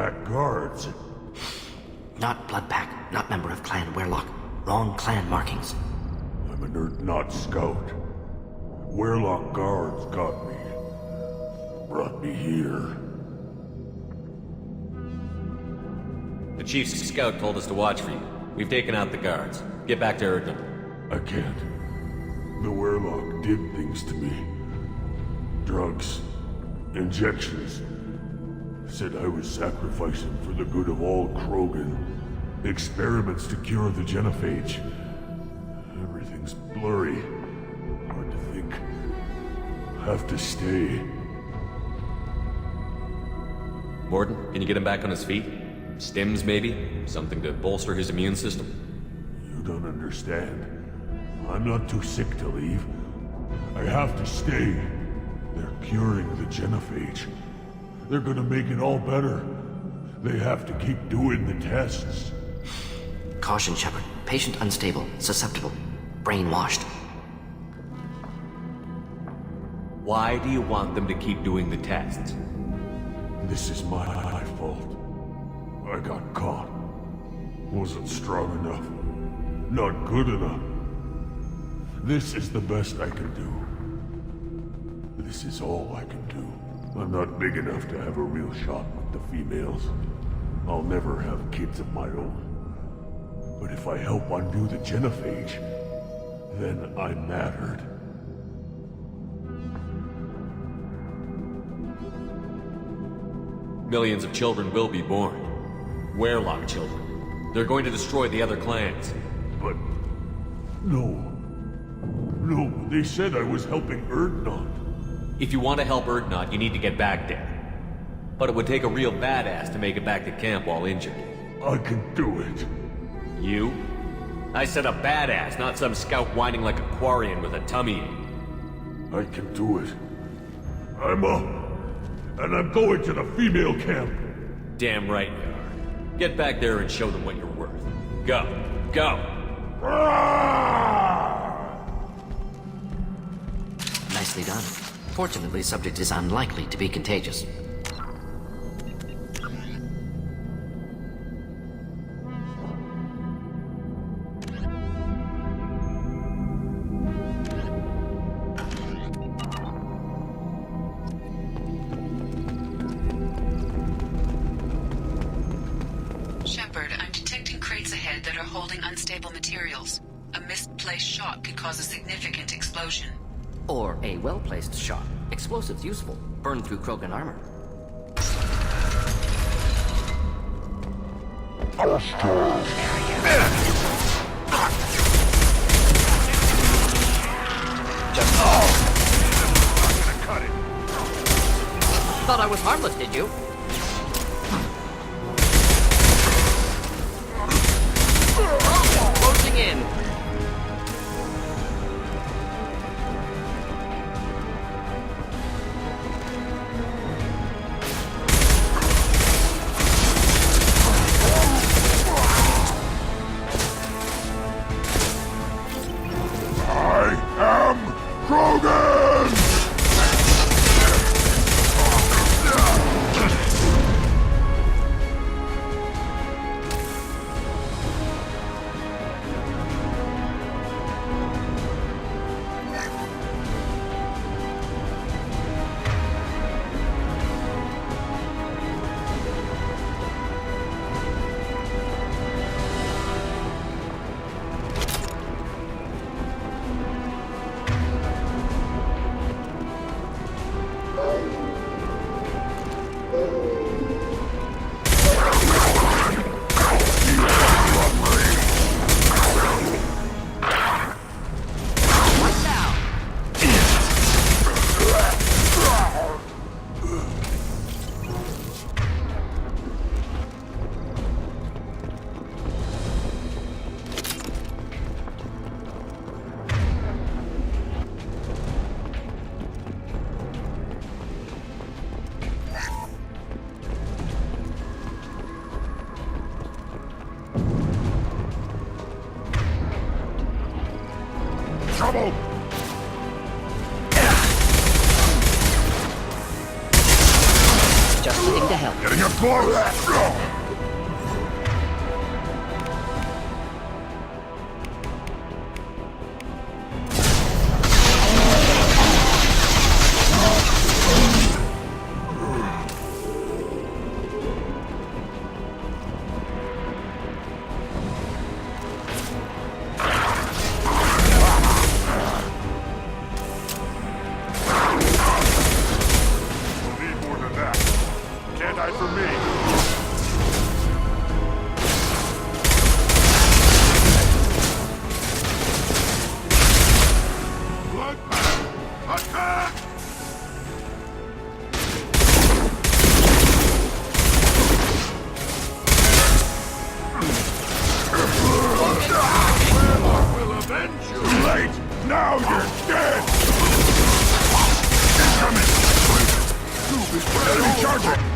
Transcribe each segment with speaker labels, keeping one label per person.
Speaker 1: Bloodpack guards.
Speaker 2: Not Bloodpack, not member of Clan Werlock. Wrong clan markings.
Speaker 1: I'm an Earth-Not scout. Werlock guards got me. Brought me here.
Speaker 3: The Chief's scout told us to watch for you. We've taken out the guards. Get back to Erdnot.
Speaker 1: I can't. The Werlock did things to me. Drugs. Injections. Said I was sacrificing for the good of all Krogan. Experiments to cure the genophage. Everything's blurry. Hard to think. Have to stay.
Speaker 3: Morden, can you get him back on his feet? Stims, maybe? Something to bolster his immune system?
Speaker 1: You don't understand. I'm not too sick to leave. I have to stay. They're curing the genophage. They're gonna make it all better. They have to keep doing the tests.
Speaker 2: Caution, Shepard. Patient unstable, susceptible, brainwashed.
Speaker 3: Why do you want them to keep doing the tests?
Speaker 1: This is my fault. I got caught. Wasn't strong enough. Not good enough. This is the best I can do. This is all I can do. I'm not big enough to have a real shot with the females. I'll never have kids of my own. But if I help undo the genophage, then I mattered.
Speaker 3: Millions of children will be born. Werlock children. They're going to destroy the other clans.
Speaker 1: But... no. No, they said I was helping Erdnot.
Speaker 3: If you want to help Erdnot, you need to get back there. But it would take a real badass to make it back to camp while injured.
Speaker 1: I can do it.
Speaker 3: You? I said a badass, not some scout whining like a Quarian with a tummy ache.
Speaker 1: I can do it. I'm up. And I'm going to the female camp.
Speaker 3: Damn right you are. Get back there and show them what you're worth. Go. Go!
Speaker 2: Nicely done. Fortunately, subject is unlikely to be contagious.
Speaker 4: Shepard, I'm detecting crates ahead that are holding unstable materials. A misplaced shot could cause a significant explosion.
Speaker 2: Or a well-placed shot. Explosives useful. Burn through Krogan armor. Thought I was harmless, did you? Closing in.
Speaker 1: Trouble!
Speaker 2: Just needing to help.
Speaker 1: Getting up Now you're dead! Incoming! Enemy charging!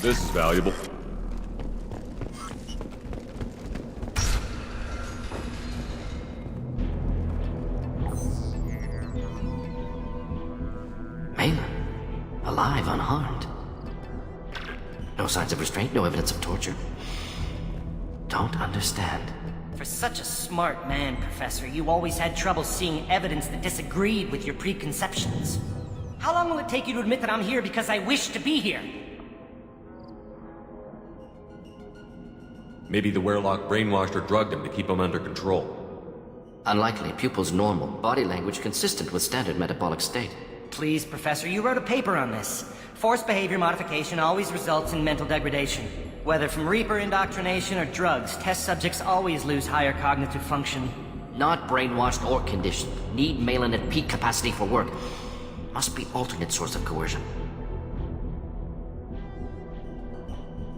Speaker 3: This is valuable.
Speaker 2: Malin, alive, unharmed. No signs of restraint, no evidence of torture. Don't understand.
Speaker 5: For such a smart man, Professor, you always had trouble seeing evidence that disagreed with your preconceptions. How long will it take you to admit that I'm here because I wish to be here?
Speaker 3: Maybe the Werelock brainwashed or drugged him to keep him under control.
Speaker 2: Unlikely. Pupil's normal. Body language consistent with standard metabolic state.
Speaker 5: Please, Professor, you wrote a paper on this. Forced behavior modification always results in mental degradation. Whether from Reaper indoctrination or drugs, test subjects always lose higher cognitive function.
Speaker 2: Not brainwashed or conditioned. Need Malin at peak capacity for work. Must be alternate source of coercion.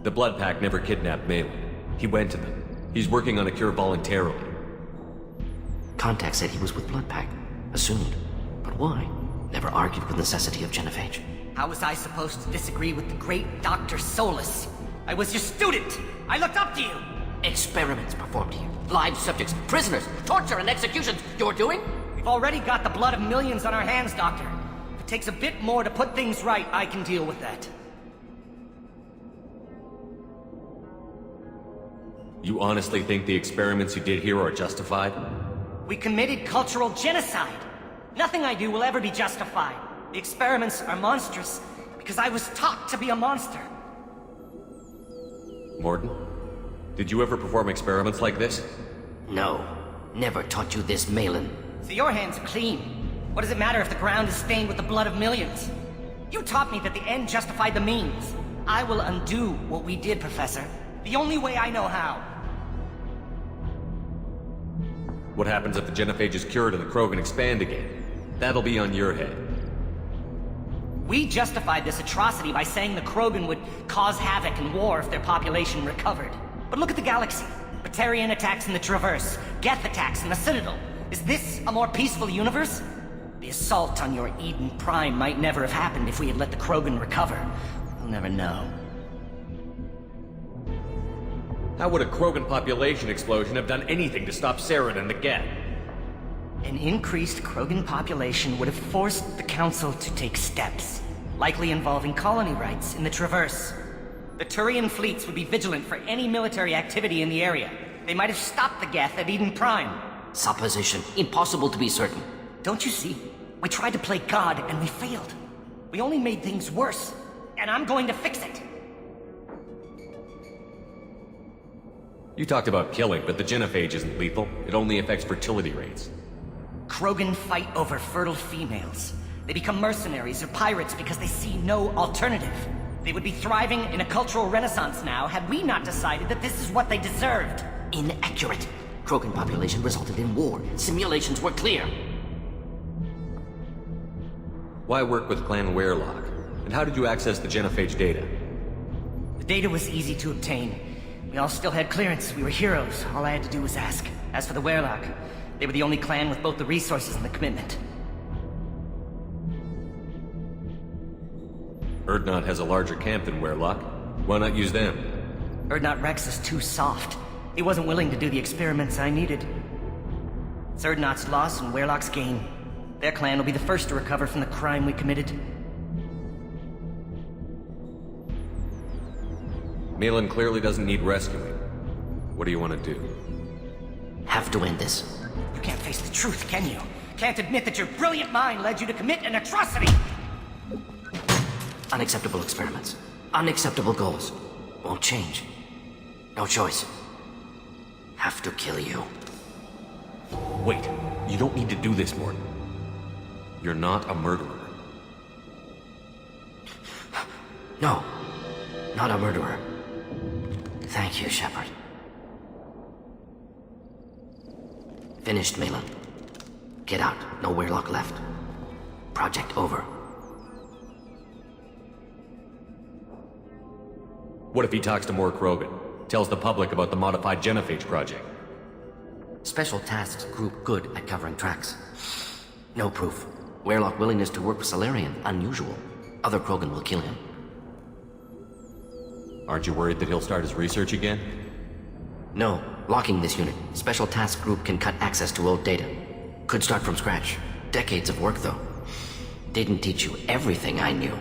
Speaker 3: The Blood Pack never kidnapped Malin. He went to them. He's working on a cure voluntarily.
Speaker 2: Contact said he was with Blood Pack. Assumed. But why? Never argued with necessity of genophage.
Speaker 5: How was I supposed to disagree with the great Dr. Solus? I was your student! I looked up to you!
Speaker 2: Experiments performed here. Live subjects, prisoners, torture and executions. You're doing?
Speaker 5: We've already got the blood of millions on our hands, Doctor. If it takes a bit more to put things right, I can deal with that.
Speaker 3: You honestly think the experiments you did here are justified?
Speaker 5: We committed cultural genocide. Nothing I do will ever be justified. The experiments are monstrous because I was taught to be a monster.
Speaker 3: Morton, did you ever perform experiments like this?
Speaker 2: No. Never taught you this, Malin.
Speaker 5: So your hands are clean. What does it matter if the ground is stained with the blood of millions? You taught me that the end justified the means. I will undo what we did, Professor. The only way I know how.
Speaker 3: What happens if the genophage is cured and the Krogan expand again? That'll be on your head.
Speaker 5: We justified this atrocity by saying the Krogan would cause havoc and war if their population recovered. But look at the galaxy. Batarian attacks in the Traverse, Geth attacks in the Citadel. Is this a more peaceful universe? The assault on your Eden Prime might never have happened if we had let the Krogan recover. We'll never know.
Speaker 3: How would a Krogan population explosion have done anything to stop Saren and the Geth?
Speaker 5: An increased Krogan population would have forced the Council to take steps, likely involving colony rights in the Traverse. The Turian fleets would be vigilant for any military activity in the area. They might have stopped the Geth at Eden Prime.
Speaker 2: Supposition. Impossible to be certain.
Speaker 5: Don't you see? We tried to play God and we failed. We only made things worse, and I'm going to fix it.
Speaker 3: You talked about killing, but the genophage isn't lethal. It only affects fertility rates.
Speaker 5: Krogan fight over fertile females. They become mercenaries or pirates because they see no alternative. They would be thriving in a cultural renaissance now had we not decided that this is what they deserved.
Speaker 2: Inaccurate. Krogan population resulted in war. Simulations were clear.
Speaker 3: Why work with Clan Werelock? And how did you access the genophage data?
Speaker 5: The data was easy to obtain. We all still had clearance. We were heroes. All I had to do was ask. As for the Werelock, they were the only clan with both the resources and the commitment.
Speaker 3: Urdnot has a larger camp than Werelock. Why not use them?
Speaker 5: Urdnot Rex is too soft. He wasn't willing to do the experiments I needed. It's Urdnot's loss and Werelock's gain. Their clan will be the first to recover from the crime we committed.
Speaker 3: Malin clearly doesn't need rescuing. What do you want to do?
Speaker 2: Have to end this.
Speaker 5: You can't face the truth, can you? Can't admit that your brilliant mind led you to commit an atrocity!
Speaker 2: Unacceptable experiments. Unacceptable goals. Won't change. No choice. Have to kill you.
Speaker 3: Wait, you don't need to do this, Morton. You're not a murderer.
Speaker 2: No. Not a murderer. Thank you, Shepard. Finished, Malin. Get out. No Werelock left. Project over.
Speaker 3: What if he talks to more Krogan? Tells the public about the modified genophage project?
Speaker 2: Special tasks group good at covering tracks. No proof. Werelock willingness to work with Salarian, unusual. Other Krogan will kill him.
Speaker 3: Aren't you worried that he'll start his research again?
Speaker 2: No. Locking this unit. Special task group can cut access to old data. Could start from scratch. Decades of work, though. Didn't teach you everything I knew.